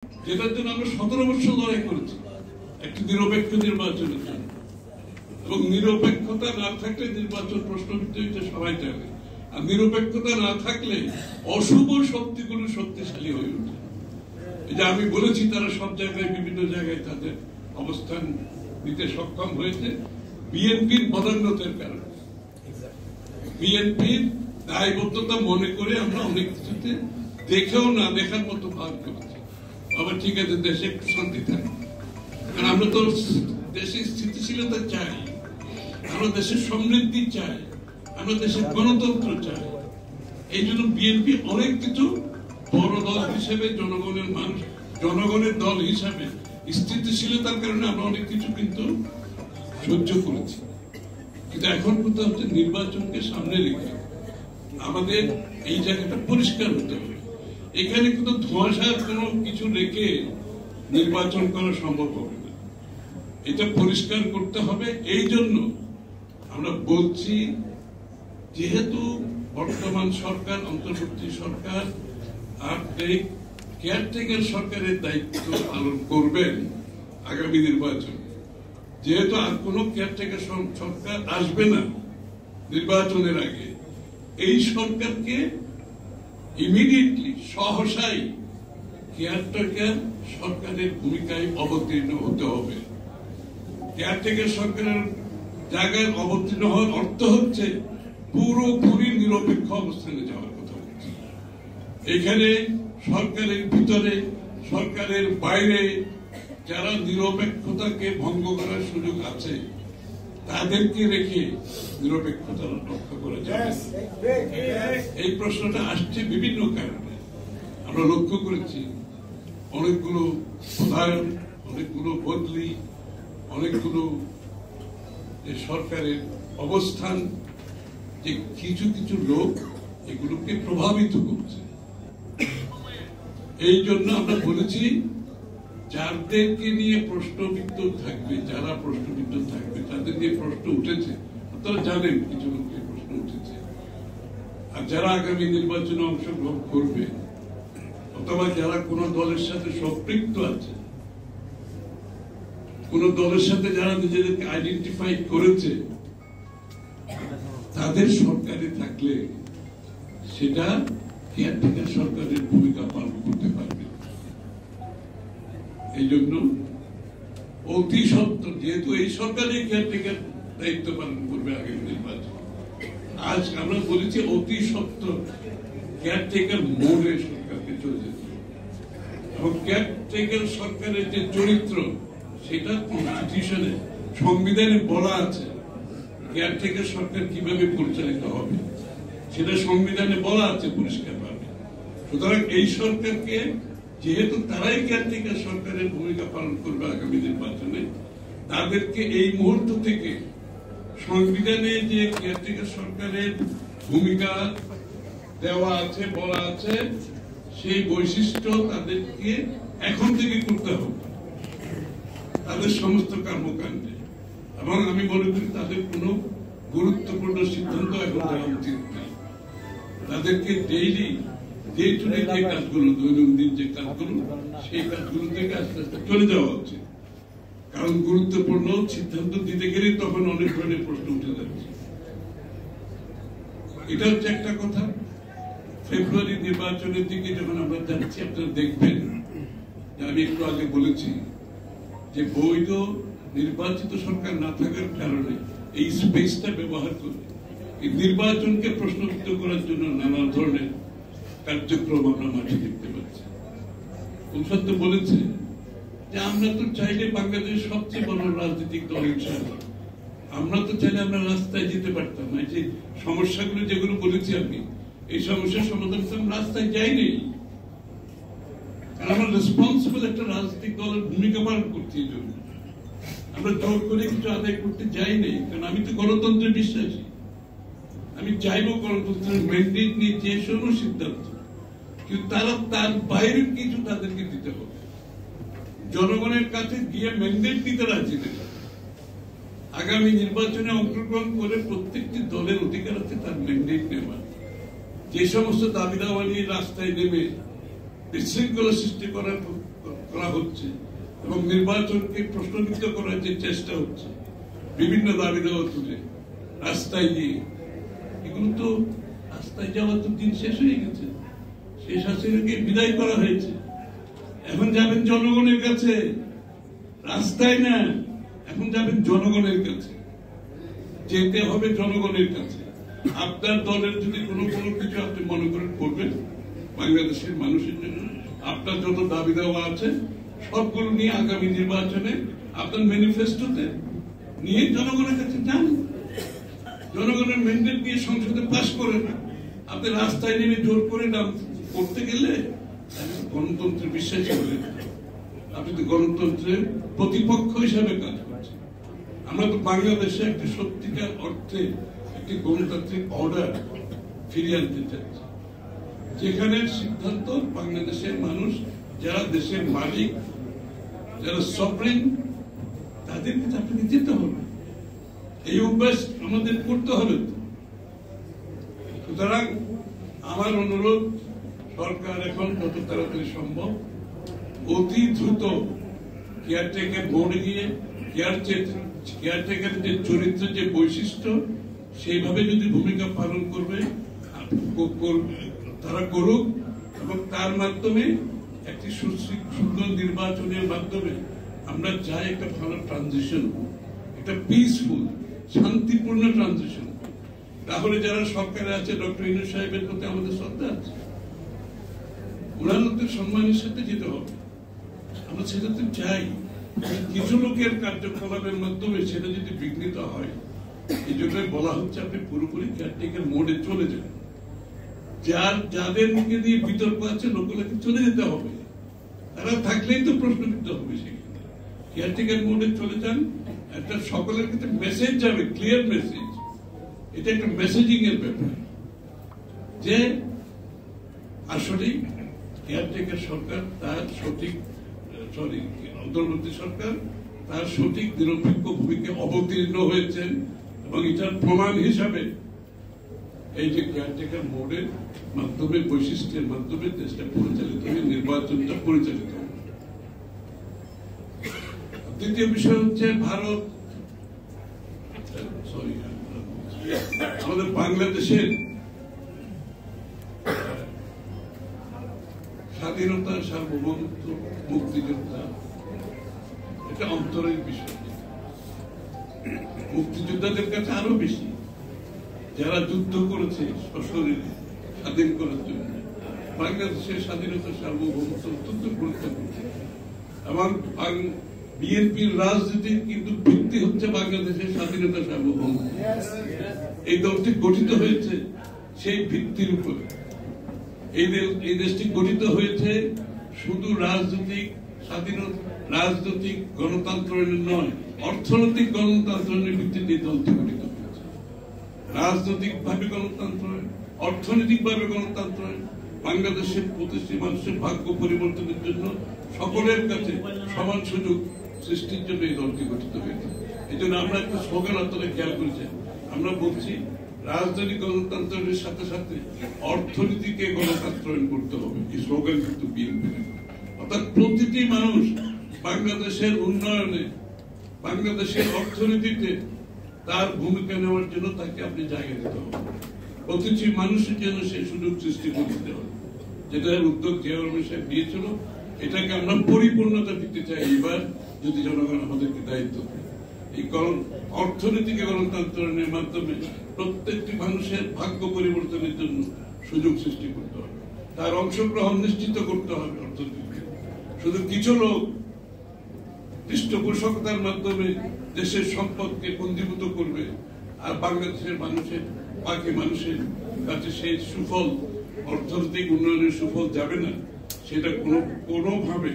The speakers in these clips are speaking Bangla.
যেটার জন্য আমরা 17 বছর লড়াই করেছি একটি নিরপেক্ষ নির্বাচনের জন্য, এবং নিরপেক্ষতা না থাকলে নির্বাচন প্রশ্নবিদ্ধ হইতে সবাই জানে, আর নিরপেক্ষতা না থাকলে অশুভ শক্তিগুলো শক্তিশালী হয়ে ওঠে। এই যে আমি বলেছি তারা সব জায়গায় বিভিন্ন জায়গায় তাদের অবস্থান নিতে সক্ষম হয়েছে বিএনপির বদান্যতার কারণে। বিএনপির দায়বদ্ধতা মনে করে আমরা অনেক কিছুতে দেখেও না দেখার মতো ভাব করেছি। আবার ঠিক আছে, দেশে একটু শান্তি থাকে, কারণ আমরা তো দেশের স্থিতিশীলতা চাই, আমরা দেশের সমৃদ্ধি চাই, আমরা দেশের গণতন্ত্র চাই। এই জন্য বিএনপি অনেক কিছু বড় দল হিসেবে জনগণের দল হিসাবে স্থিতিশীলতার কারণে আমরা অনেক কিছু কিন্তু সহ্য করেছি। কিন্তু এখন কথা হচ্ছে নির্বাচনকে সামনে রেখে আমাদের এই জায়গাটা পরিষ্কার হতে হবে। এখানে কিন্তু ধোঁয়াশার কোনো কিছু রেখে নির্বাচন করা সম্ভব হবে না, এটা পরিষ্কার করতে হবে। এই জন্য আমরা বলছি, যেহেতু বর্তমান সরকার অন্তর্বর্তী সরকার আপনি কেয়ারটেকার সরকারের দায়িত্ব পালন করবেন আগামী নির্বাচন, যেহেতু আর কোন কেয়ারটেকার সরকার আসবে না নির্বাচনের আগে, এই সরকারকে ইমিডিয়েটলি সহসাই কেয়ারটেকার সরকারের ভূমিকায় অবতীর্ণ হতে হবে। কেয়ারটেকার সরকারের জায়গায় অবতীর্ণ হওয়ার অর্থ হচ্ছে পুরোপুরি নিরপেক্ষ অবস্থানে যাওয়ার কথা হচ্ছে। এখানে সরকারের ভিতরে সরকারের বাইরে যারা নিরপেক্ষতাকে ভঙ্গ করার সুযোগ আছে তাদেরকে রেখে নিরপেক্ষতা রক্ষা করা যাবে। এই প্রশ্নটা আসছে বিভিন্ন কারণে। আমরা লক্ষ্য করেছি অনেকগুলো প্রধান, অনেকগুলো বদলি, অনেকগুলো সরকারের অবস্থান, যে কিছু কিছু লোক এগুলোকে প্রভাবিত করছে। এই জন্য আমরা বলেছি যাদেরকে নিয়ে প্রশ্নবিদ্ধ থাকবে, যারা প্রশ্নবিদ্ধ থাকবে, তাদের নিয়ে প্রশ্ন উঠেছে, আপনারা জানেন কিছু লোকের প্রশ্ন উঠেছে, আর যারা আগামী নির্বাচনে অংশগ্রহণ করবে অথবা যারা কোন দলের সাথে সম্পৃক্ত আছে, কোন দলের সাথে যারা নিজেদেরকে আইডেন্টিফাই করেছে, তাদের সরকারে থাকলে সেটা কেয়ারটেকার সরকারের ভূমিকা পালন করতে পারবে। এই জন্য অতি সত্বর, যেহেতু এই সরকারই কেয়ারটেকার দায়িত্ব পালন করবে আগামী নির্বাচন, আজ আমরা বলেছি অতি সত্বর কেয়ারটেকার মোডে সরকারকে চলে যেতে, এবং কেয়ারটেকার সরকারের যে চরিত্র সেটা কনস্টিটিউশনে, সংবিধানে বলা আছে কেয়ারটেকার সরকার কিভাবে পরিচালিত হবে, সেটা সংবিধানে বলা আছে পরিষ্কার ভাবে। সুতরাং এই সরকারকে, যেহেতু তারাই কেয়ারটেকার সরকারের ভূমিকা পালন করবে আগামী নির্বাচনে, তাদেরকে এই মুহূর্ত থেকে সংবিধানে যে কেয়ারটেকার সরকারের ভূমিকা দেওয়া আছে, বলা আছে, সেই বৈশিষ্ট্য তাদেরকে এখন থেকে করতে হবে তাদের সমস্ত কর্মকাণ্ডে। এবং আমি মনে করি তাদের কোন গুরুত্বপূর্ণ সিদ্ধান্ত এখন দেওয়া উচিত নেই, তাদেরকে ডেইলি ডে টু ডে যে কাজগুলো, দৈনন্দিন যে কাজগুলো, সেই কাজগুলো থেকে আস্তে আস্তে চলে যাওয়া উচিত। কারণ গুরুত্বপূর্ণ সিদ্ধান্ত দিতে গেলে তখন অনেক ধরনের প্রশ্ন উঠে যাচ্ছে। এটা হচ্ছে একটা কথা। ফেব্রুয়ারি নির্বাচনের দিকে যখন আমরা যাচ্ছি, আপনারা দেখবেন আমি একটু আগে বলেছি যে বৈধ নির্বাচিত সরকার না থাকার কারণে এই স্পেসটা ব্যবহার করে এই নির্বাচনকে প্রশ্নবিদ্ধ করার জন্য নানা ধরনের কার্যক্রম আমরা মাঠে দেখতে পাচ্ছি। সত্য বলেছে যে আমরা তো চাইলে বাংলাদেশের সবচেয়ে বড় রাজনৈতিক দল হিসেবে আমরা তো চাইলে আমরা রাস্তায় যেতে পারতাম না। যে সমস্যাগুলো যেগুলো বলেছি আমি, এই সমস্যার সমাধান আমরা রাস্তায় যাইনি, কারণ আমরা রেসপন্সিবল একটা রাজনৈতিক দলের ভূমিকা পালন করছি। এই জন্য আমরা জোর করে কিছু আদায় করতে যাই নাই, কারণ আমি তো গণতন্ত্রে বিশ্বাসী। আমি চাইবো গণতন্ত্রের ম্যান্ডেট নিয়ে যে কোনো সিদ্ধান্ত, কিন্তু তারা তার বাইরের কিছু তাদেরকে দিতে হবে। জনগণের কাছে গিয়ে ম্যান্ডেট দিতে রাজি নেই। আগামী নির্বাচনে অংশগ্রহণ করে প্রত্যেকটি দলের অধিকার আছে তার ম্যান্ডেট নেওয়া। যে সমস্ত দাবি দাওয়া নিয়ে রাস্তায় নেমে বিশৃঙ্খলা সৃষ্টি করার করা হচ্ছে এবং নির্বাচনকে প্রশ্নবিদ্ধ করার যে চেষ্টা হচ্ছে বিভিন্ন দাবি দেওয়া তুলে রাস্তায় গিয়ে, এগুলো তো রাস্তায় যাওয়ার তো দিন শেষ হয়ে গেছে। শেষ হাসিনাকে বিদায় করা হয়েছে, এখন যাবেন জনগণের কাছে, রাস্তায় না, এখন যাবেন জনগণের কাছে, যেতে হবে জনগণের কাছে। আপনার দলের যদি কোনো কিছু আপনি মনে করেন করবেন বাংলাদেশের মানুষের জন্য, আপনার যত দাবি দেওয়া আছে সবগুলো নিয়ে আগামী নির্বাচনে আপনার ম্যানিফেস্টোতে নিয়ে জনগণের কাছে যান, জনগণের ম্যান্ডেট দিয়ে সংসদে পাস করেন। আপনি রাস্তায় নেমে জোর করে নাম করতে গেলে গণতন্ত্রে বিশ্বাস করেন, আপনি তো গণতন্ত্রের প্রতিপক্ষ হিসাবে কাজ করছেন। আমরা তো বাংলাদেশে একটি সত্যিকার অর্থে একটি গণতান্ত্রিক অর্ডার ফিরিয়ে আনতে চাচ্ছি, যেখানে সিদ্ধান্ত বাংলাদেশের মানুষ, যারা দেশের মালিক, যারা সভরেন, তাদের কাছে আপনাকে যেতে হবে। এই অভ্যাস আমাদের করতে হবে। সুতরাং আমার অনুরোধ, সরকার এখন যত তাড়াতাড়ি সম্ভব অতি দ্রুত কেয়ারটেকার বোর্ডে গিয়ে কেয়ারটেকার যে চরিত্র, যে বৈশিষ্ট্য, সেইভাবে যদি ভূমিকা পালন করবে তারা করুক, এবং তার মাধ্যমে একটি সুন্দর নির্বাচনের মাধ্যমে আমরা চাই একটা ভালো ট্রানজিশন, একটা পিসফুল শান্তিপূর্ণ ট্রানজিশন। তাহলে যারা সরকারে আছে, ডক্টর ইউনূস সাহেবের প্রতি আমাদের শ্রদ্ধা আছে, ওনাদের সম্মানের সাথে যেতে হবে, আমরা সেটা তো চাই। কিছু লোকের কার্যকলাপের মাধ্যমে সেটা যদি বিঘ্নিত হয়, এই জন্য বলা হচ্ছে আপনি পুরোপুরি কেয়ারটেকার মোডে চলে যান। যাদের মুখে দিয়ে বিতর্ক আছে লোকগুলোকে চলে যেতে হবে, তারা থাকলেই তো প্রশ্নবিদ্ধ হবে। সেখানে কেয়ারটেকার মোডে চলে যান, একটা সকলের কাছে মেসেজ যাবে, ক্লিয়ার মেসেজ। এটা একটা মেসেজিং এর ব্যাপার যে আসলে কেয়ারটেকার সরকার তার সঠিক, অন্তর্বর্তী সরকার তার সঠিক নিরপেক্ষ ভূমিকা অবতীর্ণ হয়েছেন, এবং এটার প্রমাণ হিসাবে এই যে কেয়ারটেকার মোডের মাধ্যমে, বৈশিষ্ট্যের মাধ্যমে দেশটা পরিচালিত হবে, নির্বাচনটা পরিচালিত হবে। দ্বিতীয় বিষয় হচ্ছে ভারত, আমাদের বাংলাদেশের স্বাধীনতা, সার্বভৌমত্ব, মুক্তিযোদ্ধা, এটা অন্তরের বিষয়। মুক্তিযোদ্ধাদের কাছে আরো বেশি, যারা যুদ্ধ করেছে সশরীরে স্বাধীন করার জন্য। বাংলাদেশের স্বাধীনতা, সার্বভৌমত্ব অত্যন্ত গুরুত্বপূর্ণ, এবং বিএনপির রাজনীতির কিন্তু ভিত্তি হচ্ছে বাংলাদেশের স্বাধীনতা, সার্বভৌমত্ব। এই দলটি গঠিত হয়েছে সেই ভিত্তির উপরে। এই দেশটি গঠিত হয়েছে শুধু রাজনৈতিক স্বাধীনতা, রাজনৈতিক গণতন্ত্রের নয়, অর্থনৈতিক গণতন্ত্রের ভিত্তিতে এই দলটি গঠিত হয়েছে। রাজনৈতিক ভাবে গণতন্ত্র, অর্থনৈতিক ভাবে গণতন্ত্র, বাংলাদেশের প্রতিটি মানুষের ভাগ্য পরিবর্তনের জন্য, সকলের কাছে সমান সুযোগ সৃষ্টির জন্য এই দলটি গঠিত হয়েছে। এই জন্য আমরা একটা স্লোগান আপনারা খেয়াল করেছেন, আমরা বলছি রাজনৈতিক গণতন্ত্রের সাথে সাথে অর্থনীতিকে গণতন্ত্রায়ন করতে হবে। এই স্লোগান কিন্তু বিএনপি, অর্থাৎ প্রতিটি মানুষ বাংলাদেশের উন্নয়নে, বাংলাদেশের অর্থনীতিতে তার ভূমিকা নেওয়ার জন্য তাকে আপনি জায়গা দিতে হবে। প্রতিটি মানুষের জন্য সেই সুযোগ সৃষ্টি করে দিতে হবে, যেটা উদ্যোগ জিয়াউর রহমান সাহেব দিয়েছিল। এটাকে আমরা পরিপূর্ণতা দিতে চাই এবার, যদি জনগণ আমাদেরকে দায়িত্ব দেয়। এই অর্থনীতিকে গণতন্ত্রের মাধ্যমে প্রত্যেকটি মানুষের ভাগ্য পরিবর্তনের জন্য সুযোগ সৃষ্টি করতে হবে, তার অংশগ্রহণ নিশ্চিত করতে হবে অর্থনীতিকে। শুধু কিছু লোক পৃষ্ঠপোষকতার মাধ্যমে দেশের সম্পদকে পঞ্জীভূত করবে, আর বাংলাদেশের মানুষের, বাকি মানুষের কাছে সেই সুফল, অর্থনৈতিক উন্নয়নের সুফল যাবে না। সেটা কোনোভাবে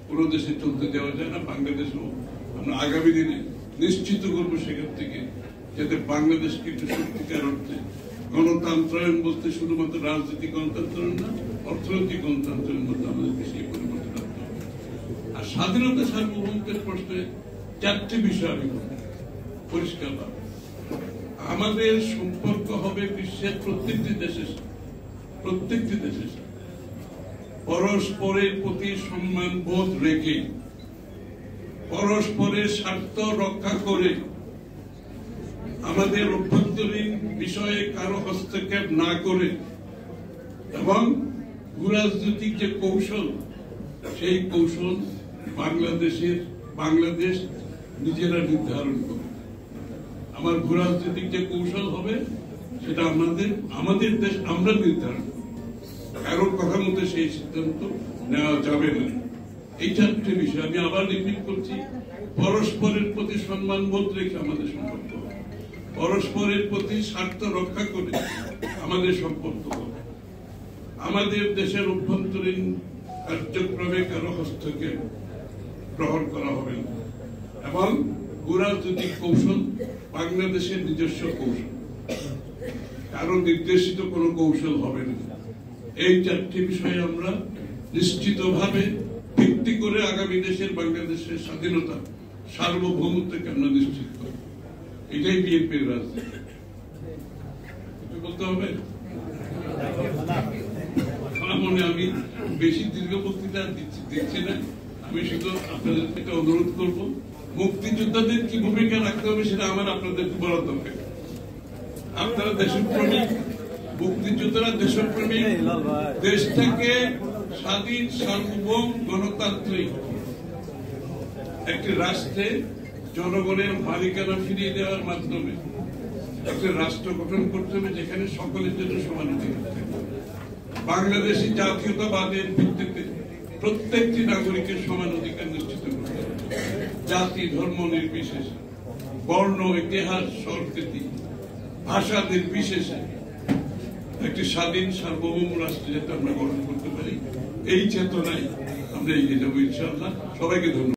কোনো দেশে চলতে দেওয়া যায় না। বাংলাদেশও আমরা আগামী দিনে নিশ্চিত করবো সেখান থেকে, যাতে বাংলাদেশকে একটু সত্যিকার অর্থে গণতন্ত্রায়ন বলতে শুধুমাত্র রাজনৈতিক গণতন্ত্রায়ন না, অর্থনৈতিক গণতন্ত্রের মধ্যে আমাদেরকে সেই পরিবর্তন আনতে হবে। আর স্বাধীনতা, সার্বভৌমত্বের প্রশ্নে চারটি বিষয় আমি পরিষ্কার পাবো। আমাদের সম্পর্ক হবে বিশ্বের প্রত্যেকটি দেশের সাথে, প্রত্যেকটি দেশের সাথে। পরস্পরের প্রতি সম্মান বোধ রেখে, পরস্পরের স্বার্থ রক্ষা করে, আমাদের অভ্যন্তরীণ বিষয়ে কারো হস্তক্ষেপ না করে এবং ভূরাজনৈতিক যে কৌশল, সেই কৌশল বাংলাদেশ নিজেরা নির্ধারণ করে। আমার ভূরাজনৈতিক যে কৌশল হবে সেটা আমাদের দেশ আমরা নির্ধারণ করব, কারোর কথা মতো সেই সিদ্ধান্ত নেওয়া যাবে না। এই চারটি বিষয় আমি আবার রিপিট করছি। পরস্পরের প্রতি সম্মান বোধ রেখে আমাদের সম্পর্ক, পরস্পরের প্রতি স্বার্থ রক্ষা করে আমাদের সম্পর্ক, আমাদের দেশের অভ্যন্তরীণ কার্যক্রমে কারো হস্তক্ষেপ গ্রহণ করা হবে না, এবং ভূরাজনৈতিক কৌশল বাংলাদেশের নিজস্ব কৌশল, কারো নির্দেশিত কোনো কৌশল হবে না। এই চারটি বিষয়ে আমরা নিশ্চিতভাবে ভিত্তি করে আগামী দেশের বাংলাদেশের স্বাধীনতা, সার্বভৌমত্বকে আমরা নিশ্চিত করব। এটাই বিএনপির রাজনীতি। বলতে হবে আমার মনে, আমি বেশি দীর্ঘ বক্তৃতা দিচ্ছি না। আমি শুধু আপনাদের একটা অনুরোধ করব, মুক্তিযোদ্ধাদের কি ভূমিকা রাখতে হবে সেটা আমার আপনাদেরকে বলা দরকার। আপনারা দেশপ্রেমিক, মুক্তিযোদ্ধারা দেশপ্রেমিক, দেশটাকে স্বাধীন, সার্বভৌম, গণতান্ত্রিক একটি রাষ্ট্রে জনগণের মালিকানা ফিরিয়ে দেওয়ার মাধ্যমে একটা রাষ্ট্র গঠন করতে হবে যেখানে সকলের জন্য সমান অধিকার থাকবে। বাংলাদেশী জাতীয়তাবাদের ভিত্তিতে প্রত্যেকটি নাগরিকের সমান অধিকার নিশ্চিত করতে হবে, জাতি ধর্ম নির্বিশেষে, বর্ণ, ইতিহাস, সংস্কৃতি, ভাষা নির্বিশেষে একটি স্বাধীন সার্বভৌম রাষ্ট্র যাতে আমরা গঠন করতে পারি, এই চেতনায় আমরা এগিয়ে যাবো ইনশাআল্লাহ। সবাইকে ধন্যবাদ।